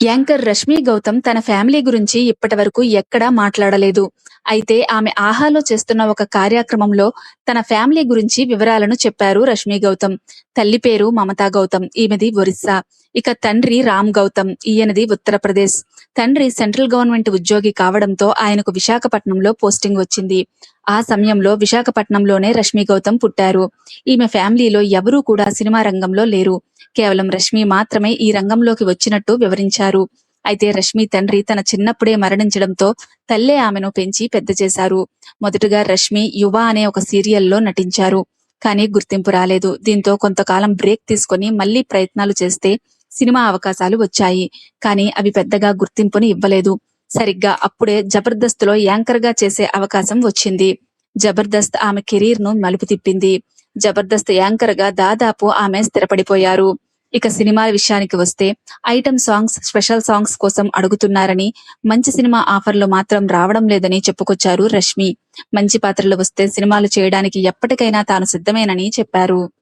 Anchor Rashmi Gautam తన family గురించి ఇప్పటివరకు ఎక్కడా మాట్లాడలేదు. అయితే ఆమె ఆహాలో చేస్తున్న ఒక కార్యక్రమంలో తన ఫ్యామిలీ గురించి వివరాలను చెప్పారు రష్మి గౌతమ్. తల్లి పేరు మమతా గౌతమ్, ఈమెది ఒరిస్సా. ఇక తండ్రి రామ్ గౌతమ్, ఈయనది ఉత్తరప్రదేశ్. తండ్రి సెంట్రల్ గవర్నమెంట్ ఉద్యోగి కావడంతో ఆయనకు విశాఖపట్నంలో పోస్టింగ్ వచ్చింది. ఆ సమయంలో విశాఖపట్నంలోనే రష్మి గౌతమ్ పుట్టారు. ఈమె ఫ్యామిలీలో ఎవరూ కూడా సినిమా రంగంలో లేరు. కేవలం రష్మి మాత్రమే ఈ రంగంలోకి వచ్చినట్టు వివరించారు. అయితే రష్మి తండ్రి తన చిన్నప్పుడే మరణించడంతో తల్లే ఆమెను పెంచి పెద్ద చేశారు. మొదటగా రష్మి యువ అనే ఒక సీరియల్లో నటించారు. కానీ గుర్తింపు రాలేదు. దీంతో కొంతకాలం బ్రేక్ తీసుకొని మళ్లీ ప్రయత్నాలు చేస్తే సినిమా అవకాశాలు వచ్చాయి. కానీ అవి పెద్దగా గుర్తింపుని ఇవ్వలేదు. సరిగ్గా అప్పుడే జబర్దస్త్ లో యాంకర్ గా చేసే అవకాశం వచ్చింది. జబర్దస్త్ ఆమె కెరీర్ ను మలుపు తిప్పింది. జబర్దస్త్ యాంకర్ గా దాదాపు ఆమె స్థిరపడిపోయారు. ఇక సినిమాల విషయానికి వస్తే ఐటమ్ సాంగ్స్, స్పెషల్ సాంగ్స్ కోసం అడుగుతున్నారని, మంచి సినిమా ఆఫర్లు మాత్రం రావడం లేదని చెప్పుకొచ్చారు రష్మి. మంచి పాత్రలు వస్తే సినిమాలు చేయడానికి ఎప్పటికైనా తాను సిద్ధమేనని చెప్పారు.